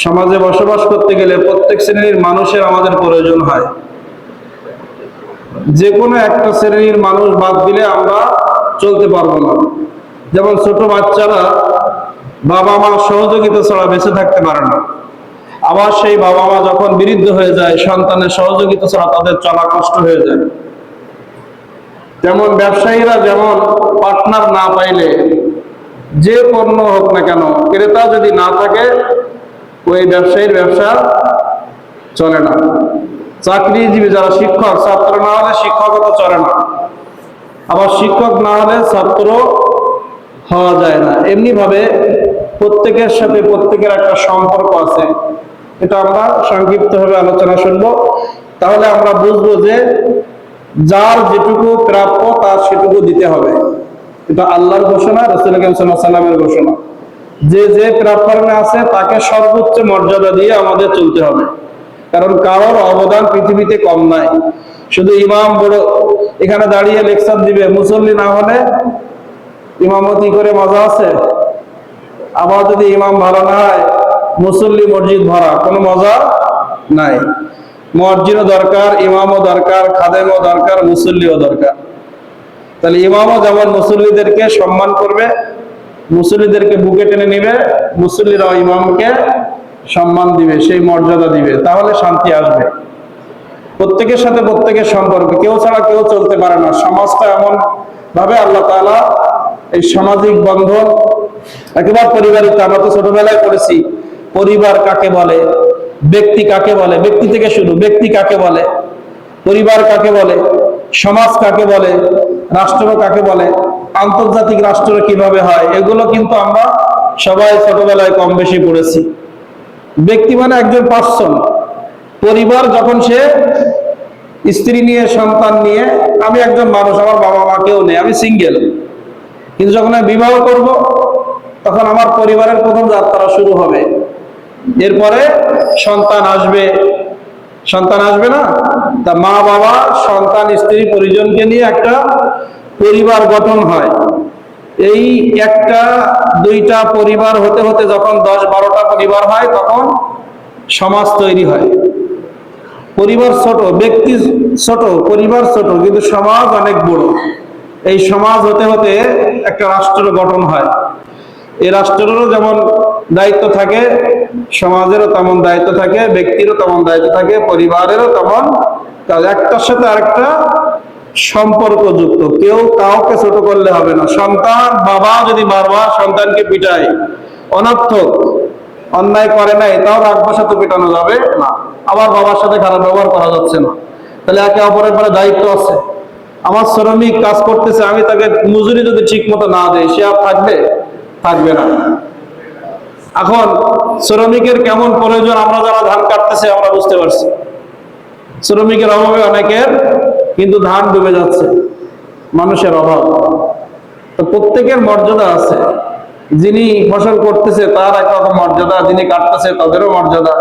সমাজে বসবাস করতে গেলে প্রত্যেক শ্রেণীর মানুষের আমাদের প্রয়োজন হয়। যে কোনো একটা শ্রেণীর মানুষ বাদ দিলে আমরা চলতে পারবো না। যেমন ছোট বাচ্চারা বাবা মা সহযোগিতা ছাড়া বেঁচে থাকতে পারে না। আবার সেই বাবা মা যখন বৃদ্ধ হয়ে যায়, সন্তানের সহযোগিতা ছাড়া তাদের চলা কষ্ট হয়ে যায়। যেমন ব্যবসায়ীরা যেমন পার্টনার না পাইলে, যে পণ্য হোক না কেন, ক্রেতা যদি না থাকে ওই ব্যবসায়ীর ব্যবসা চলে না। চাকরিজীবী যারা শিক্ষক, ছাত্র না হলে শিক্ষকতা চলে না। আবার শিক্ষক না হলে ছাত্র হওয়া যায় না। এমনি ভাবে প্রত্যেকের সাথে প্রত্যেকের একটা সম্পর্ক আছে। এটা আমরা সংক্ষিপ্তভাবে আলোচনা শুনবো, তাহলে আমরা বুঝবো যে যার যেটুকু প্রাপ্য তার সেটুকু দিতে হবে। এটা আল্লাহর ঘোষণা, রাসূল সাল্লাল্লাহু আলাইহি ওয়াসাল্লামের ঘোষণা। যে যে প্রাপ্যে আছে তাকে সর্বোচ্চ মর্যাদা দিয়ে আমাদের চলতে হবে। কারণ কারোর অবদান পৃথিবীতে কম নাই। শুধু ইমাম বড় এখানে দাঁড়িয়ে লেকচার দিবে, মুসল্লি না হলে ইমামতি করে মজা আছে? আবার যদি ইমাম ভালো না হয়, মুসল্লি মসজিদ ভরা, কোনো মজা নাই। মুয়াজ্জিনও দরকার, ইমামও দরকার, খাদেমও দরকার, মুসল্লিও দরকার। তাহলে ইমামও যেমন মুসল্লিদেরকে সম্মান করবে, মুসল্লিদেরকে বুকে টেনে নিবে, মুসল্লিরাও ইমামকে সম্মান দিবে, সেই মর্যাদা দিবে, তাহলে শান্তি আসবে। প্রত্যেকের সাথে প্রত্যেকের সম্পর্ক, কেউ ছাড়া কেউ চলতে পারে না। সমাজটা এমন ভাবে আল্লাহ তাআলা এই সামাজিক বন্ধন একেবারে পরিবারিক। আমরা তো ছোটবেলায় পড়েছি পরিবার কাকে বলে, ব্যক্তি কাকে বলে, ব্যক্তি থেকে শুরু, ব্যক্তি কাকে বলে, পরিবার কাকে বলে, সমাজ কাকে বলে, রাষ্ট্র কাকে বলে, আন্তর্জাতিক রাষ্ট্র কিভাবে হয়, এগুলো কিন্তু আমরা সবাই ছোটবেলায় কম বেশি পড়েছি। ব্যক্তি মানে একজন পার্সন। পরিবার যখন সে স্ত্রী নিয়ে, সন্তান নিয়ে, আমি একজন মানুষ, আমার বাবা মা কেউ নেই, আমি সিঙ্গেল, কিন্তু যখন আমি বিবাহ করব তখন আমার পরিবারের প্রথম যাত্রা শুরু হবে। এরপরে সন্তান আসবে, সন্তান আসবে না? তা মা বাবা সন্তান স্ত্রী পরিজনকে নিয়ে একটা পরিবার গঠন হয়। এই একটা দুইটা পরিবার হতে হতে যখন 10-12টা পরিবার হয়, তখন সমাজ তৈরি হয়। পরিবার ছোট, ব্যক্তি ছোট, পরিবার ছোট, কিন্তু সমাজ অনেক বড়। এই সমাজ হতে হতে একটা রাষ্ট্র গঠন হয়। এই রাষ্ট্রেরও যেমন দায়িত্ব থাকে, সমাজেরও তেমন দায়িত্ব থাকে, ব্যক্তিরও তেমন দায়িত্ব থাকে, পরিবারেরও তেমন। একটার সাথে আরেকটা সম্পর্ক যুক্ত। কেউ কাউকে ছোট করলে হবে না। সন্তান বাবা যদি বারবার সন্তানকে পিটায়, অনর্থক, অন্যায় করে নাই, তাও রাগ ভাষাতে পিটানো যাবে না। আবার বাবার সাথে খারাপ ব্যবহার করা যাচ্ছে না। তাহলে একে অপরের পরে দায়িত্ব আছে। আমার শ্রমিক কাজ করতেছে, আমি তাকে মজুরি যদি ঠিক মতো না দেই, সে আর থাকবে? থাকবে না। এখন শ্রমিকের কেমন প্রয়োজন আমরা যারা ধান কাটতেছে আমরা বুঝতে পারছি। শ্রমিকের অভাবে অনেকের কিন্তু ধান ডুবে যাচ্ছে, মানুষের অভাব। তো প্রত্যেকের মর্যাদা আছে। যিনি ফসল করতেছে তার একরকম মর্যাদা, যিনি কাটতেছে তাদেরও মর্যাদা।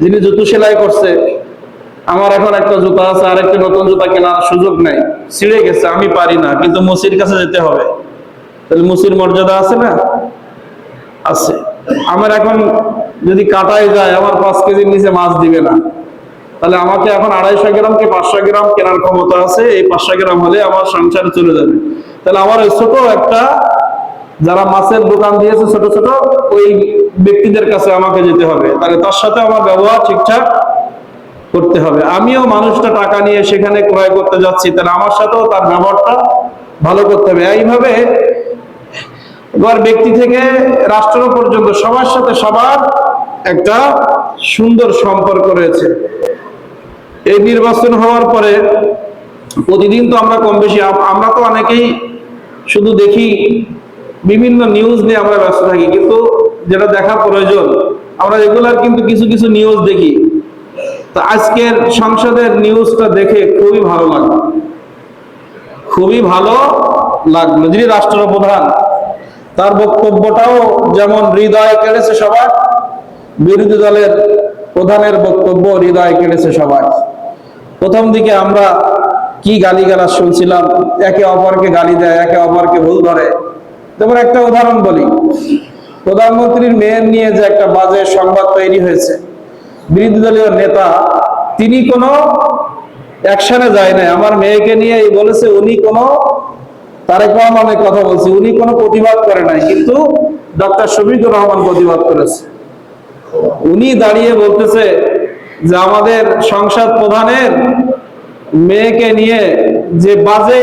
যিনি জুতো সেলাই করছে, আমার এখন একটা জুতা আছে, আর একটা নতুন জুতা কেনার সুযোগ নাই, ছিঁড়ে গেছে, আমি পারি না, কিন্তু মুসির কাছে যেতে হবে। তাহলে মুসির মর্যাদা আছে না? আছে। আমার এখন যদি কাটাই যায়, আমার 5 কেজির নিচে মাছ দিবে না, তাহলে আমাকে এখন 250 গ্রাম কি 500 গ্রাম কেনার ক্ষমতা আছে। এই 500 গ্রাম হলে আমার সংসারে চলে যাবে। তাহলে আমার ওই ছোট একটা, যারা মাছের দোকান দিয়েছে ছোট ছোট, ওই ব্যক্তিদের কাছে আমাকে যেতে হবে। তাহলে তার সাথে আমার ব্যবহার ঠিকঠাক করতে হবে। আমিও মানুষটা টাকা নিয়ে সেখানে ক্রয় করতে যাচ্ছি, তাহলে আমার সাথেও তার ব্যবহারটা ভালো করতে হবে। এইভাবে এবার ব্যক্তি থেকে রাষ্ট্র পর্যন্ত সবার সাথে সবার একটা সুন্দর সম্পর্ক রয়েছে। এই নির্বাচন হওয়ার পরে প্রতিদিন তো আমরা কম বেশি, আমরা তো অনেকেই শুধু দেখি, বিভিন্ন নিউজ নিয়ে আমরা ব্যস্ত থাকি, কিন্তু যেটা দেখা প্রয়োজন আমরা রেগুলার কিন্তু কিছু কিছু নিউজ দেখি। তো আজকের সংসদের নিউজটা দেখে খুবই ভালো লাগলো, খুবই ভালো লাগলো। যিনি রাষ্ট্রপ্রধান, তার বক্তব্যটাও যেমন হৃদয় কেড়েছে সবার, বিরোধী দলের প্রধানের বক্তব্য হৃদয় কেড়েছে সবার। প্রথম দিকে আমরা কি গালিগালাজ শুনছিলাম, একে অপরকে গালি দেয়, একে অপরকে ভুল ধরে। যেমন একটা উদাহরণ বলি, প্রধানমন্ত্রীর মেয়ের নিয়ে যে একটা বাজে সংবাদ তৈরি হয়েছে, বিরোধী দলীয় নেতা তিনি কোনো অ্যাকশনে যায় না। আমার মেয়েকে নিয়ে বলেছে, উনি কোনো তারেক রহমানের কথা বলছি, উনি কোনো প্রতিবাদ করে নাই, কিন্তু ডক্টর শফিকুর রহমান প্রতিবাদ করেছে। উনি দাঁড়িয়ে বলতেছে যে আমাদের সংসদ প্রধানের মেয়েকে নিয়ে যে বাজে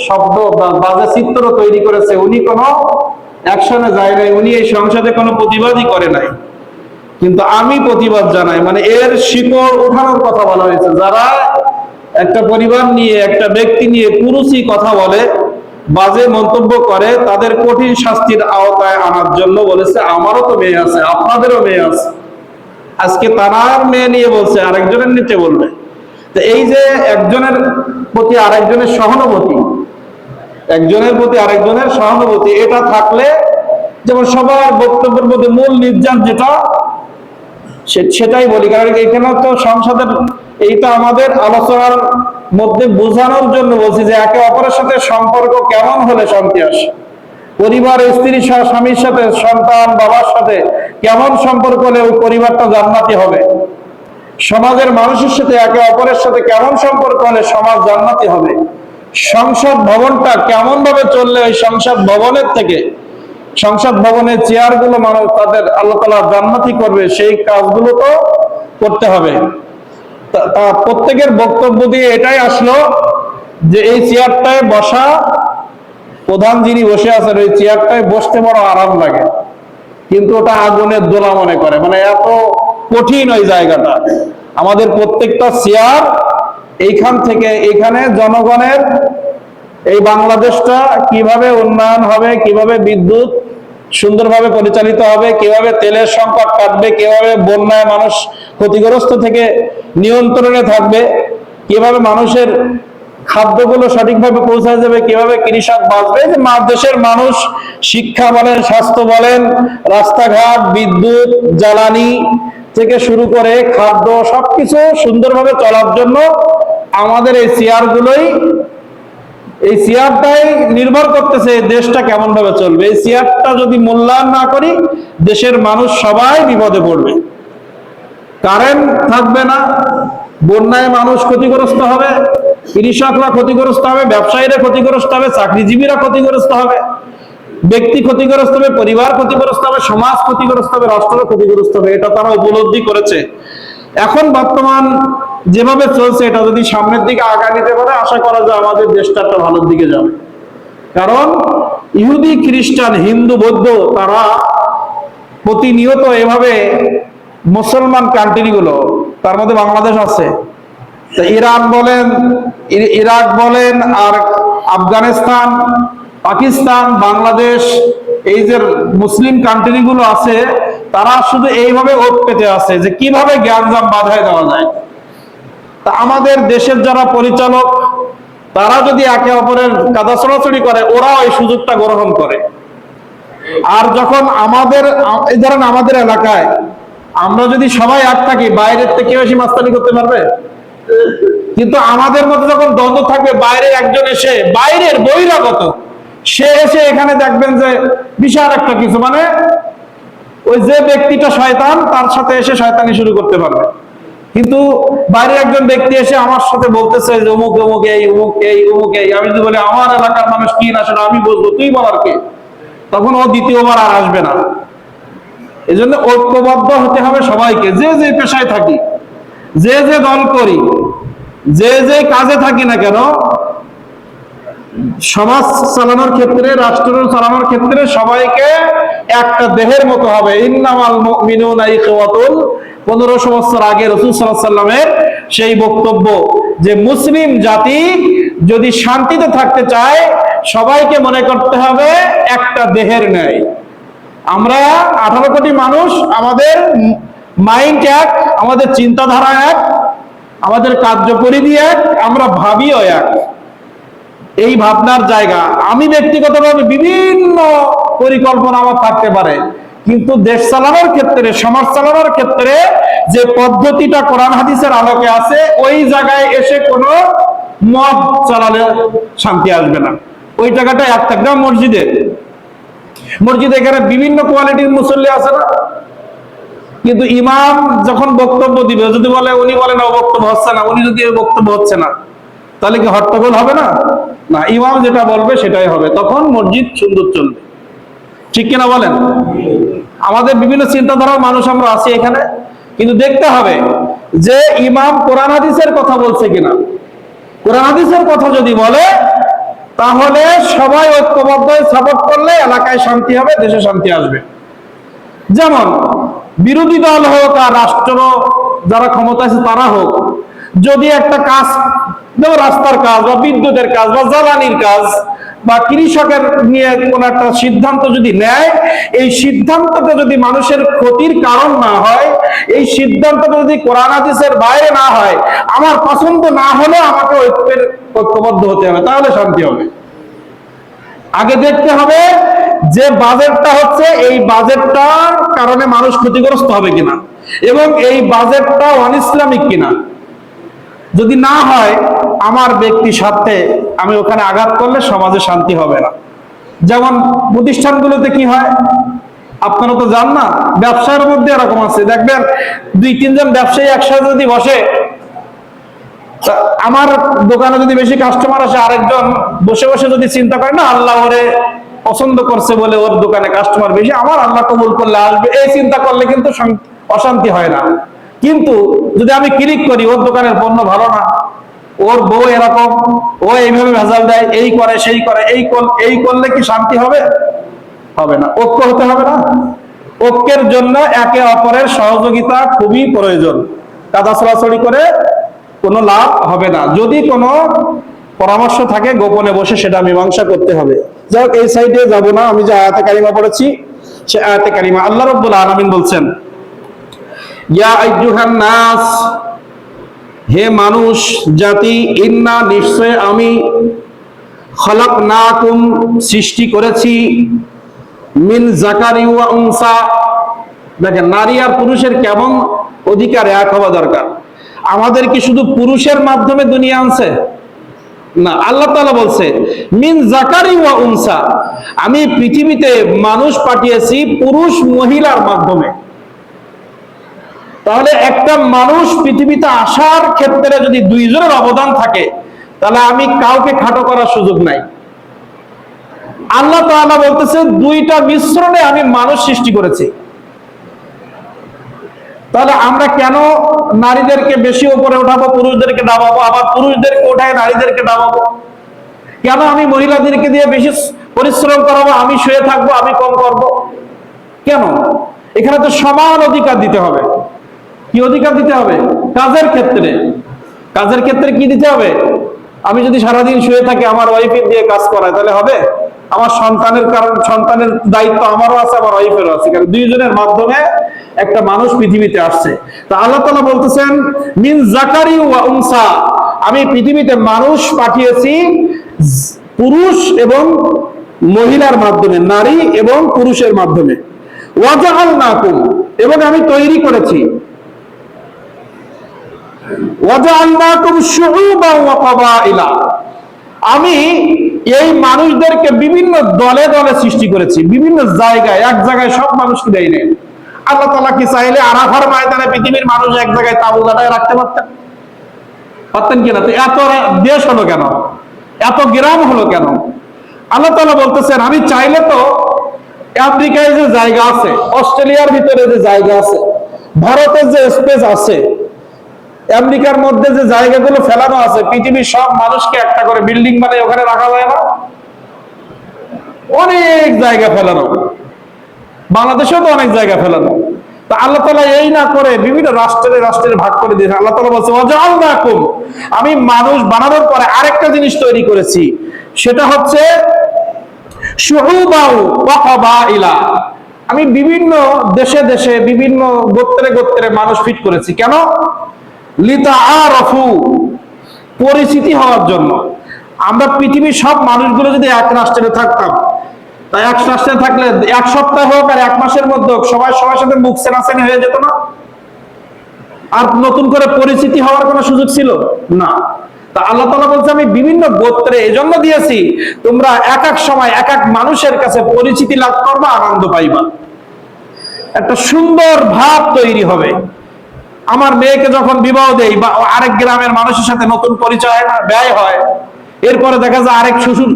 শব্দ বা বাজে চিত্র তৈরি করেছে, উনি কোনো অ্যাকশনে যায় নাই, উনি এই সংসদে কোনো প্রতিবাদই করে নাই। কিন্তু আমি প্রতিবাদ জানাই, মানে এর শিকড় ওঠানোর কথা বলা হয়েছে। যারা একটা পরিবার নিয়ে, একটা ব্যক্তি নিয়ে পুরুষই কথা বলে, বাজে মন্তব্য করে, তাদের কঠিন শাস্তির আওতায় আনার জন্য বলেছে। আমারও তো মেয়ে আছে, আপনাদেরও মেয়ে আছে। আজকে তার মেয়ে নিয়ে বলছে, আরেকজনের নিচে বলবে। তো এই যে একজনের প্রতি আরেকজনের সহানুভূতি, একজনের প্রতি আরেকজনের সহানুভূতি, এটা থাকলে, যেমন সবার বক্তব্যের মধ্যে মূল নির্যাস যেটা, সেটাই বলি। কারণ এখানে তো সংসদের এইটা আমাদের আলোচনার মধ্যে বোঝানোর জন্য বলছি যে একে অপরের সাথে সম্পর্ক কেমন হলে শান্তি আসে, পরিবার, স্ত্রী, স্বামীর সাথে, সন্তান, বাবার সাথে কেমন সম্পর্ক হলে ওই পরিবারটা জান্নাতি হবে, সমাজের মানুষের সাথে একে অপরের সাথে কেমন সম্পর্ক হলে সমাজ জান্নাতি হবে, সংসদ ভবনটা কেমন ভাবে চললে ওই সংসদ ভবনের থেকে, সংসদ ভবনের চেয়ারগুলো মানুষ তাদের আল্লাহ তাআলা জান্নাতি করবে, সেই কাজগুলো তো করতে হবে। প্রত্যেকের বক্তব্য দিয়ে এটাই আসলো যে এই চেয়ারটায় বসা, প্রধান যিনি বসে আছেন ওই চেয়ারটায় বসতে বড় আরাম লাগে, কিন্তু ওটা আগুনের দোলা মনে করে, মানে এত কঠিন ওই জায়গাটা। আমাদের প্রত্যেকটা চেয়ার এইখান থেকে এখানে জনগণের এই বাংলাদেশটা কিভাবে উন্নয়ন হবে, কিভাবে বিদ্যুৎ সুন্দরভাবে পরিচালিত হবে, কিভাবে তেলের সংকট কাটবে, কিভাবে বন্যায় মানুষ ক্ষতিগ্রস্ত থেকে নিয়ন্ত্রণে থাকবে, কিভাবে মানুষের খাদ্যগুলো সঠিকভাবে পৌঁছায় যাবে, কিভাবে কৃষক বাঁচবে, যে দেশের মানুষ শিক্ষা বলেন, স্বাস্থ্য বলেন, রাস্তাঘাট, বিদ্যুৎ, জ্বালানি থেকে শুরু করে খাদ্য, সবকিছু সুন্দরভাবে চলার জন্য আমাদের এই চেয়ারগুলোই, এই চেয়ারটাই নির্ভর করতেছে দেশটা কেমন ভাবে চলবে। এই চেয়ারটা যদি মূল্যায়ন না করি, দেশের মানুষ সবাই বিপদে পড়বে। কারেন্ট থাকবে না, বন্যায় মানুষ ক্ষতিগ্রস্ত হবে, কৃষকরা ক্ষতিগ্রস্ত হবে, ব্যবসায়ীরা ক্ষতিগ্রস্ত হবে, চাকরিজীবীরা ক্ষতিগ্রস্ত হবে, ব্যক্তি ক্ষতিগ্রস্ত হবে, পরিবার ক্ষতিগ্রস্ত হবে, সমাজ ক্ষতিগ্রস্ত হবে, রাষ্ট্র ক্ষতিগ্রস্ত হবে। এটা তারা উপলব্ধি করেছে। এখন বর্তমান যেভাবে চলছে, এটা যদি সামনের দিকে আগা নিতে পারে, আশা করা যায় আমাদের দেশটা একটা ভালোর দিকে যাবে। কারণ ইহুদি, খ্রিস্টান, হিন্দু, বৌদ্ধ তারা প্রতিনিয়ত এভাবে মুসলমান কান্ট্রিগুলো, তার মধ্যে বাংলাদেশ আছে, ইরান বলেন, ইরাক বলেন, আর আফগানিস্তান, পাকিস্তান, বাংলাদেশ, এই যে মুসলিম কান্ট্রিগুলো আছে, তারা শুধু এইভাবে ওত পেতে আছে যে কিভাবে গ্যাঞ্জাম বাধায় দেওয়া যায়। তা আমাদের দেশের যারা পরিচালক, তারা যদি একে অপরের কাদা ছড়াছড়ি করে, ওরা ওই সুযোগটা গ্রহণ করে। আর যখন আমাদের, এই ধরেন আমাদের এলাকায় আমরা যদি সবাই এক থাকি, বাইরের থেকে কেউ এসে মাস্তানি করতে পারবে? কিন্তু আমাদের মধ্যে যখন দ্বন্দ্ব থাকবে, বাইরের একজন এসে, বাইরের বহিরাগত সে এসে এখানে দেখবেন যে বিশাল একটা কিছু, মানে ওই যে ব্যক্তিটা শয়তান, তার সাথে এসে শয়তানি শুরু করতে পারবে। কিন্তু বাইরের একজন ব্যক্তি এসে আমার সাথে বলতেছে যে অমুক অমুক এই, অমুক এই, অমুক এই, আমি যদি বলি আমার এলাকার মানুষ কি না সেটা আমি বলবো, তুই বলার কে, তখন ও দ্বিতীয়বার আর আসবে না। এই জন্য ঐক্যবদ্ধ হতে হবে সবাইকে, যে যে পেশায় থাকি, যে যে দল করি, যে যে কাজে থাকি না কেন, সমাজ চালানোর ক্ষেত্রে, রাষ্ট্র চালানোর ক্ষেত্রে সবাইকে একটা দেহের মতো হবে। ইন্নামাল মুমিনুনা ইখওয়াতুন, 1500 বছর আগে রাসূল সাল্লাল্লাহু আলাইহি ওয়াসাল্লামের সেই বক্তব্য যে মুসলিম জাতি যদি শান্তিতে থাকতে চায়, সবাইকে মনে করতে হবে একটা দেহের ন্যায়। আমরা 18 কোটি মানুষ, আমাদের মাইন্ড এক, আমাদের চিন্তাধারা এক, আমাদের কার্যপরিধি এক, আমরা ভাবিও এক। এই ভাবনার জায়গা, আমি ব্যক্তিগতভাবে বিভিন্ন পরিকল্পনা আমার থাকতে পারে, কিন্তু দেশ চালানোর ক্ষেত্রে, সমাজ চালানোর ক্ষেত্রে যে পদ্ধতিটা কোরআন হাদিসের আলোকে আছে, ওই জায়গায় এসে কোনো মত চালালে শান্তি আসবে না। ওই জায়গাটা এক থাকবে। মসজিদে মসজিদে এখানে বিভিন্ন কোয়ালিটির মুসল্লি আছে না, কিন্তু ইমাম যখন বক্তব্য দিবে যদি বলে উনি বলেন ও বক্তব্য হচ্ছে না, উনি যদি বক্তব্য হচ্ছে না, তাহলে কি হট্টগোল হবে না? না, ইমাম যেটা বলবে সেটাই হবে, তখন মসজিদ সুন্দর চলবে। ঠিক কিনা বলেন? আমাদের বিভিন্ন চিন্তাধারার মানুষ আমরা আছি এখানে, কিন্তু দেখতে হবে যে ইমাম কোরআন হাদিসের কথা বলছে কিনা। কোরআন হাদিসের কথা যদি বলে তাহলে সবাই ঐক্যবদ্ধ সাপোর্ট করলে এলাকায় শান্তি হবে, দেশে শান্তি আসবে। যেমন বিরোধী দল হোক আর রাষ্ট্র যারা ক্ষমতা আছে তারা হোক, যদি একটা কাজ, যেমন রাস্তার কাজ বা বিদ্যুতের কাজ বা জ্বালানির কাজ বা কৃষকের নিয়ে কোন একটা সিদ্ধান্ত যদি নেয়, এই সিদ্ধান্তটা যদি মানুষের ক্ষতির কারণ না হয়, এই সিদ্ধান্তটা যদি কোরআন হাদিসের বাইরে না হয়, আমার পছন্দ না হলে আমাকে ঐক্যবদ্ধ হতে হবে, তাহলে শান্তি হবে। আগে দেখতে হবে যে বাজেটটা হচ্ছে, এই বাজেটটার কারণে মানুষ ক্ষতিগ্রস্ত হবে কিনা এবং এই বাজেটটা অনইসলামিক কিনা। যদি না হয়, আমার ব্যক্তি স্বার্থে আমি ওখানে আঘাত করলে সমাজে শান্তি হবে না। যেমন প্রতিষ্ঠানগুলোতে কি হয় আপনারা তো জান না, ব্যবসার মধ্যে এরকম আছে, দেখবেন 2-3 জন ব্যবসায়ী একসাথে যদি বসে, আমার দোকানে যদি বেশি কাস্টমার আসে, আরেকজন বসে বসে যদি চিন্তা করে না আল্লাহ ওরে পছন্দ করছে বলে ওর দোকানে কাস্টমার বেশি, আমার আল্লাহ কবুল করলে আসবে, এই চিন্তা করলে কিন্তু অশান্তি হয় না। কিন্তু যদি আমি ক্লিক করি ওর দোকানের পণ্য ভালো না, ওর বউ এরকম, ও এইভাবে ভেজাল দেয়, এই করে সেই করে, এই করলে কি শান্তি হবে? হবে না। ঐক্য হতে হবে না? ঐক্যের জন্য একে অপরের সহযোগিতা খুবই প্রয়োজন। কাদা ছড়াছড়ি করে কোনো লাভ হবে না। যদি কোনো পরামর্শ থাকে গোপনে বসে সেটা মীমাংসা করতে হবে। যাই হোক, এই সাইডে যাব না, আমি যে আয়াতে কারিমা পড়েছি সে আয়াতে কারিমা আল্লাহ রাব্বুল আলামিন বলছেন, ইয়া আইয়ুহান নাস, হে মানুষ জাতি, ইন্না নিশ্চয় আমি, খালাকনাকুম সৃষ্টি করেছি, মিন যাকারি ওয়া উনসা। দেখেন নারী আর পুরুষের কেমন অধিকার এক হওয়া দরকার। আমাদের কি শুধু পুরুষের মাধ্যমে দুনিয়া আনছে? না, আল্লাহ তাআলা বলছে মিন যাকারি ওয়া উনসা, আমি পৃথিবীতে মানুষ পাঠিয়েছি পুরুষ মহিলার মাধ্যমে। তাহলে একটা মানুষ পৃথিবীতে আসার ক্ষেত্রে যদি 2 জনের অবদান থাকে, তাহলে আমি কাউকে খাটো করার সুযোগ নাই। আল্লাহ তাআলা বলতেছে 2টা মিশ্রণে আমি মানুষ সৃষ্টি করেছি। তাহলে আমরা কেন নারীদেরকে বেশি উপরে উঠাবো, পুরুষদেরকে দাবাবো, আবার পুরুষদেরকে উঠায় নারীদেরকে দাবাবো? কেন আমি মহিলাদেরকে দিয়ে বেশি পরিশ্রম করাবো, আমি শুয়ে থাকবো, আমি কম করব? কেন? এখানে তো সমান অধিকার দিতে হবে। কি অধিকার দিতে হবে? কাজের ক্ষেত্রে। কাজের ক্ষেত্রে কি দিতে হবে? আমি যদি সারাদিন শুয়ে থাকি, আমার ওয়াইফের দিয়ে কাজ করায়, তাহলে হবে? আমার সন্তানের কারণ, সন্তানের দায়িত্ব আমারও আছে, আমার ওয়াইফেরও আছে, কারণ 2 জনের মাধ্যমে একটা মানুষ পৃথিবীতে আসছে। তা আল্লাহ তাআলা বলতেছেন মিন যাকারি ওয়া উনসা, আমি পৃথিবীতে মানুষ পাঠিয়েছি পুরুষ এবং মহিলার মাধ্যমে, নারী এবং পুরুষের মাধ্যমে। ওয়া জাআলনাকুম, এবং আমি তৈরি করেছি, ওয়া জাআলনাকুম শুউবান ওয়া ক্বাবাইলা, আমি এই মানুষদেরকে বিভিন্ন দলে দলে সৃষ্টি করেছি, বিভিন্ন জায়গায়। এক জায়গায় সব মানুষকে দেয় নেই। আল্লাহ তাআলা কি চাইলে আরাফার ময়দানে পৃথিবীর মানুষ এক জায়গায় তাঁবু গাড়ায় রাখতে পারতেন? পারতেন কিনা? তো এত দেশ হলো কেন? এত গ্রাম হলো কেন? আল্লাহ তাআলা বলতেছেন আমি চাইলে তো আফ্রিকায় যে জায়গা আছে, অস্ট্রেলিয়ার ভিতরে যে জায়গা আছে, ভারতের যে স্পেস আছে, আমেরিকার মধ্যে যে জায়গাগুলো ফেলানো আছে, পৃথিবীর সব মানুষকে একটা করে বিল্ডিং বানিয়ে ওখানে রাখা যায় না? অনেক জায়গা ফেলানো, বাংলাদেশেও তো অনেক জায়গা ফেলানো। তা আল্লাহ তাআলা এই না করে বিভিন্ন রাষ্ট্রের ভাগ করে দিয়েছে। আল্লাহ তাআলা বলছে ওয়াজআলনাকুম, আমি মানুষ বানানোর পরে আরেকটা জিনিস তৈরি করেছি, সেটা হচ্ছে শুউবাও ওয়া ক্বাবাইলা, আমি বিভিন্ন দেশে দেশে বিভিন্ন গোত্রে গোত্রে মানুষ ফিট করেছি। কেন? লিতাআরাফু, পরিচিতি হওয়ার জন্য। আমরা পৃথিবীর সব মানুষগুলো যদি এক রাষ্ট্রে থাকতাম, তাই এক রাষ্ট্রে থাকলে 1 সপ্তাহ হোক আর 1 মাসের মধ্যে হোক সবাই সবার সাথে মুখ চেনাচেনি হয়ে যেত না? আর নতুন করে পরিচিতি হওয়ার কোনো সুযোগ ছিল না। তা আল্লাহ তাআলা বলছে আমি বিভিন্ন গোত্রে এজন্য দিয়েছি তোমরা এক এক সময় এক এক মানুষের কাছে পরিচিতি লাভ করবা, আনন্দ পাইবা, একটা সুন্দর ভাব তৈরি হবে। আমার মেয়েকে যখন বিবাহ দেই বা আরেক গ্রামের মানুষের সাথে নতুন পরিচয় হয় না, ব্যয় হয়, এরপরে দেখা যায় আরেক শ্বশুর,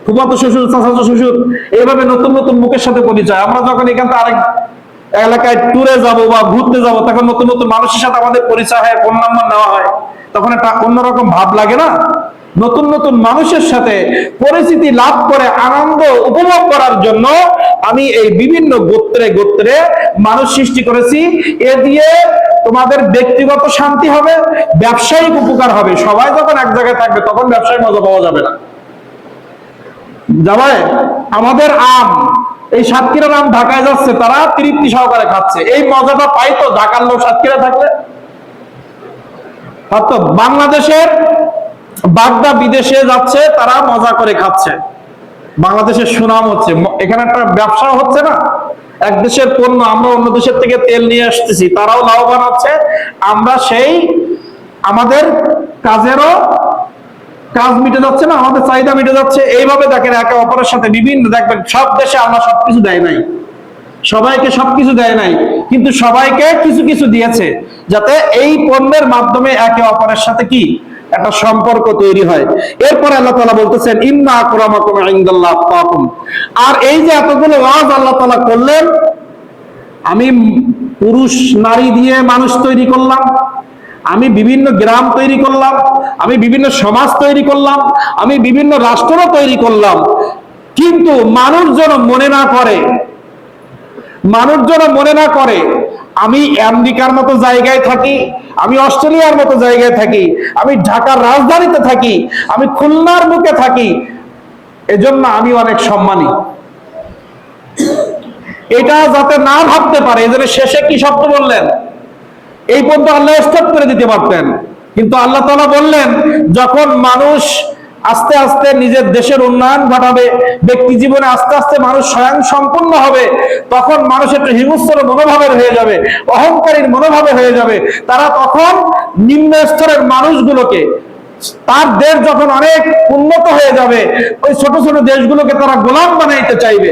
ফুফাতো শ্বশুর, চাচাতো শ্বশুর, এইভাবে নতুন নতুন মুখের সাথে পরিচয়। আমরা যখন এখান থেকে আরেক এলাকায় ট্যুরে যাব বা ঘুরতে যাব, তখন নতুন নতুন মানুষের সাথে আমাদের পরিচয় হয়, ফোন নাম্বার নেওয়া হয়, তখন একটা অন্যরকম ভাব লাগে না? নতুন নতুন মানুষের সাথে পরিচিতি লাভ করে আনন্দ উপভোগ করার জন্য আমি এই বিভিন্ন গোত্রে গোত্রে মানুষ সৃষ্টি করেছি। এ দিয়ে তোমাদের ব্যক্তিগত শান্তি হবে, ব্যবসায়িক উপকার হবে। সবাই যখন এক জায়গায় থাকবে তখন ব্যবসায় মজা পাওয়া যাবে না। যাবে আমাদের আম, এই সাতক্ষীরার আম ঢাকায় যাচ্ছে, তারা তৃপ্তি সহকারে খাচ্ছে। এই মজাটা পাইতো ঢাকার লোক সাতক্ষীরা থাকলে? তো বাংলাদেশের বাগদা বিদেশে যাচ্ছে, তারা মজা করে খাচ্ছে, বাংলাদেশের সুনাম হচ্ছে, এখানে একটা ব্যবসা হচ্ছে না? এক দেশের পণ্য আমরা অন্য দেশের থেকে তেল নিয়ে আসতেছি, তারাও লাভবান হচ্ছে, আমরা সেই আমাদের কাজেরও কাজ মিটে যাচ্ছে না, আমাদের চাহিদা মিটে যাচ্ছে। এইভাবে দেখেন একে অপরের সাথে বিভিন্ন, দেখবেন সব দেশে আমরা সবকিছু দেয় নাই, সবাইকে সবকিছু দেয় নাই, কিন্তু সবাইকে কিছু কিছু দিয়েছে, যাতে এই পণ্যের মাধ্যমে একে অপরের সাথে কি একটা সম্পর্ক তৈরি হয়। এরপরে আল্লাহ তাআলা বলতেছেন ইন্না আকরামাকুম ইনদাল্লাহি আতকাকুম। আর এই যে এতগুলো ওয়াজ আল্লাহ তাআলা করলেন, আমি পুরুষ নারী দিয়ে মানুষ তৈরি করলাম, আমি বিভিন্ন গ্রাম তৈরি করলাম, আমি বিভিন্ন সমাজ তৈরি করলাম, আমি বিভিন্ন রাষ্ট্র তৈরি করলাম, কিন্তু মানুষ যেন মনে না করে, মানুষ যেন মনে না করে আমি আমেরিকার মতো জায়গায় থাকি, আমি অস্ট্রেলিয়ার মতো জায়গায় থাকি, আমি ঢাকার রাজধানীতে থাকি, আমি খুলনার বুকে থাকি, এজন্য আমি অনেক সম্মানী। এটা যাতে না ভাবতে পারে, এজন্য শেষে কি শব্দ বললেন? এই পর্যন্ত আল্লাহ স্টপ করে দিতে পারতেন, কিন্তু আল্লাহ তাআলা বললেন যখন মানুষ আস্তে আস্তে নিজের দেশের উন্নয়ন ঘটাবে, ব্যক্তি জীবনে আস্তে আস্তে মানুষ স্বয়ং সম্পূর্ণ হবে, তখন মানুষ একটু হিংস্র মনোভাবের হয়ে যাবে, অহংকারীর মনোভাবে হয়ে যাবে। তারা তখন নিম্ন স্তরের মানুষগুলোকে, তার দেশ যখন অনেক উন্নত হয়ে যাবে, ওই ছোট ছোট দেশগুলোকে তারা গোলাম বানাইতে চাইবে,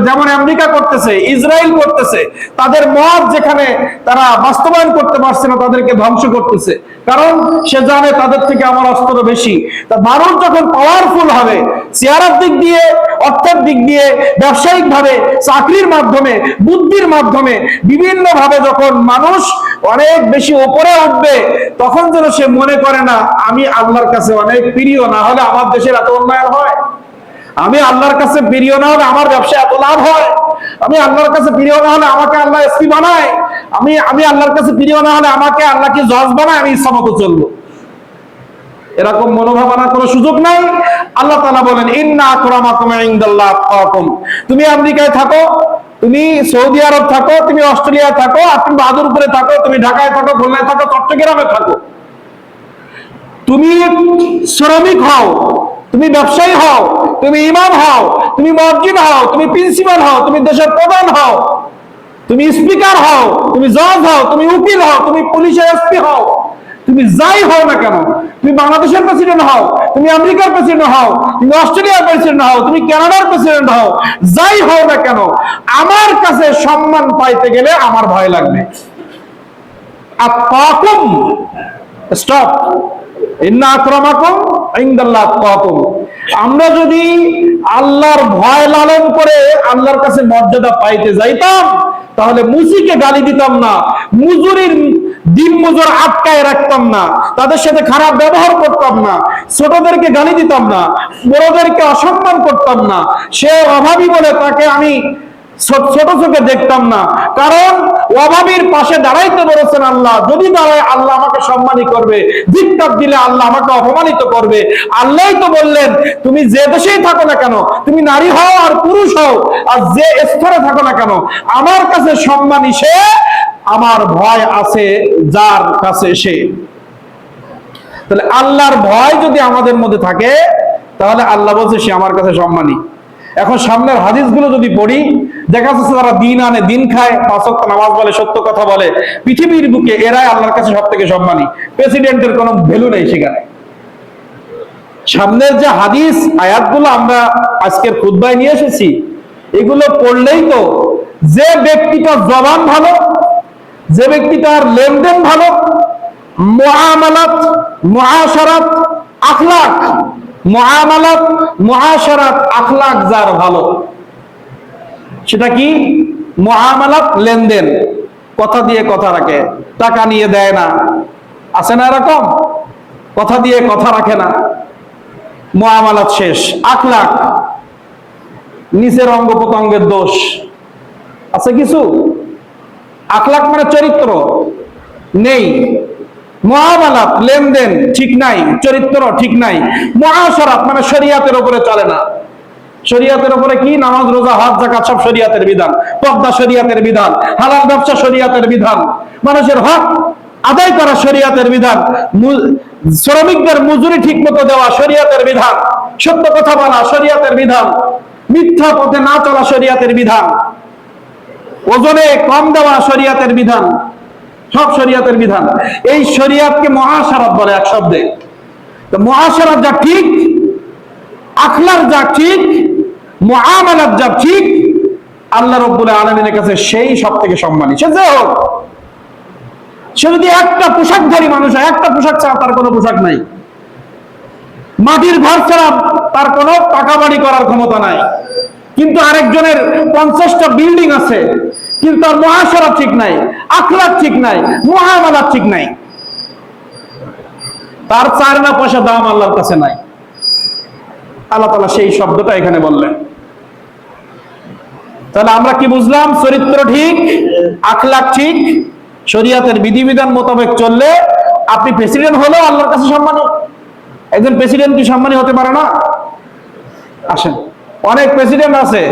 যেমন আমেরিকা করতেছে, ইসরায়েল করতেছে। তাদের মত যেখানে তারা বাস্তবায়ন করতে পারছে না, তাদেরকে ধ্বংস করতেছে, কারণ সে জানে তাদের থেকে আমার অস্ত্র বেশি। তা মানুষ যখন পাওয়ারফুল হবে, চেহারার দিক দিয়ে, অর্থের দিক দিয়ে, ব্যবসায়িক ভাবে, চাকরির মাধ্যমে, বুদ্ধির মাধ্যমে, বিভিন্ন ভাবে যখন মানুষ অনেক বেশি উপরে উঠবে, তখন যেন সে মনে করে না আমি আল্লাহর কাছে অনেক প্রিয়, না হলে আমার দেশের এত উন্নয়ন হয়, আমি আল্লাহর কাছে প্রিয় না হলে আমার ব্যবসা এত লাভ হয়, আমি আল্লাহর কাছে প্রিয় না হলে আমাকে আল্লাহ এসপি বানায়, আমি আল্লাহর কাছে প্রিয় না হলে আমাকে আল্লাহকে জজ বানায়, আমি ইচ্ছা মতো চলবো। এরকম মনোভাব আনার কোনো সুযোগ নাই। আল্লাহ তাআলা বলেন ইন্না আকরামাকুম ইনদাল্লাহি আতকাকুম। তুমি আমেরিকায় থাকো, তুমি সৌদি আরব থাকো, তুমি অস্ট্রেলিয়া থাকো, আর তুমি বাহাদুরপুরে থাকো, তুমি ঢাকায় থাকো, খুলনায় থাকো, চট্টগ্রামে থাকো, তুমি শ্রমিক হও, তুমি ব্যবসায়ী হও, তুমি ইমাম হও, তুমি মসজিদ হও, তুমি প্রিন্সিপাল হও, তুমি দেশের প্রধান হও, তুমি স্পিকার হও, তুমি জজ হও, তুমি উকিল হও, তুমি পুলিশের এসপি হও, তুমি যাই হও না কেন, তুমি বাংলাদেশের প্রেসিডেন্ট হও, তুমি আমেরিকার প্রেসিডেন্ট হও, তুমি অস্ট্রেলিয়ার প্রেসিডেন্ট হও, তুমি কানাডার প্রেসিডেন্ট হও, যাই হও না কেন, আমার কাছে সম্মান পাইতে গেলে আমার ভয় লাগবে। আতকাকুম, স্টপ, ইন্না আকরামাকুম ইনদাল্লাহি আতকাকুম। আমরা যদি আল্লাহর ভয় লালন করে আল্লাহর কাছে মর্যাদা পাইতে যাইতাম, তাহলে মুসিকে গালি দিতাম না, মুজুরির দিন মজুর আটকায় রাখতাম না, তাদের সাথে খারাপ ব্যবহার করতাম না, ছোটদেরকে গালি দিতাম না, বড়দেরকে অসম্মান করতাম না, সে অভাবী বলে তাকে আমি ছোট চোখে দেখতাম না, কারণ অভাবীর পাশে দাঁড়াইতে বলেছেন আল্লাহ, যদি দাঁড়ায় আল্লাহ আমাকে সম্মানী করবে, ধিক্কার দিলে আল্লাহ আমাকে অপমানিত করবে। আল্লাহই তো বললেন তুমি যে দেশেই থাকো না কেন, তুমি নারী হও আর পুরুষ হও, আর যে স্তরে থাকো না কেন, আমার কাছে সম্মানী সে, আমার ভয় আছে যার কাছে সে। তাহলে আল্লাহর ভয় যদি আমাদের মধ্যে থাকে, তাহলে আল্লাহ বলছে সে আমার কাছে সম্মানী। এখন সামনের হাদিসগুলো যদি পড়ি, দেখা যাচ্ছে তারা দিন আনে দিন খায়, 5 ওয়াক্ত নামাজ বলে, সত্য কথা বলে, পৃথিবীর বুকে এরাই আল্লাহর কাছে সব থেকে সম্মানী। প্রেসিডেন্টের কোনো ভ্যালু নেই সেখানে, সামনের যে হাদিস আয়াতগুলো আমরা আজকের খুতবায় নিয়ে এসেছি, এগুলো পড়লেই তো যে ব্যক্তিটার জবান ভালো, যে ব্যক্তিটার লেনদেন ভালো, মুআমালাত, মুআশারাত, আখলাক, মুআমালাত, মুআশারাত, আখলাক যার ভালো, সেটা কি? মুআমালাত, লেনদেন, কথা দিয়ে কথা রাখে, টাকা নিয়ে দেয় না, আছে না এরকম? কথা দিয়ে কথা রাখে না, মুআমালাত শেষ। আখলাক, নিচের অঙ্গ প্রত্যঙ্গের দোষ আছে কিছু? আখলাক মানে চরিত্র নেই। মুআমালাত, লেনদেন ঠিক নাই, চরিত্র ঠিক নাই। মুআশারাত মানে শরীয়তের উপরে চলে না। শরীয়তের উপরে কি? নামাজ, রোজা, হজ, যাকাত সব শরীয়তের বিধান, পর্দা শরীয়তের বিধান, হালাল ব্যবসা শরীয়তের বিধান, মানুষের হক আদায় করা শরীয়তের বিধান, শ্রমিকদের মজুরি ঠিক মতো দেওয়া শরীয়তের বিধান, সত্য কথা বলা শরীয়তের বিধান, মিথ্যা পথে না চলা শরীয়তের বিধান, ওজনে কম দেওয়া শরীয়তের বিধান, সব শরীয়তের বিধান। এই শরীয়তকে মুআশারাত বলে এক শব্দে। তো মুআশারাত যা ঠিক, আখলাক যা ঠিক, মুআমালাত যা ঠিক, আল্লাহ রাব্বুল আলামিনের কাছে সেই সব থেকে সম্মানী। সে যে হোক, সে যদি একটা পোশাকধারী মানুষ হয়, একটা পোশাক ছাড়া তার কোনো পোশাক নাই, মাটির ঘর ছাড়া তার কোনো টাকা বাড়ি করার ক্ষমতা নাই, কিন্তু আরেকজনের 50টা বিল্ডিং আছে, কিন্তু তার মুআশারাত ঠিক নাই, আখলাক ঠিক নাই, মুআমালাত ঠিক নাই, তার 4 না পয়সা দাম আল্লাহর কাছে নাই। আল্লাহ তাআলা সেই শব্দটা এখানে বললেন। তাহলে আমরা কি বুঝলাম? চরিত্র ঠিক, আখলাক ঠিক, শরীয়তের বিধিবিধান মোতাবেক চললে আপনি প্রেসিডেন্ট হলেও আল্লাহর কাছে সম্মানী। একজন প্রেসিডেন্ট কি সম্মানী হতে পারে না? আসেন, অনেক প্রেসিডেন্ট আছে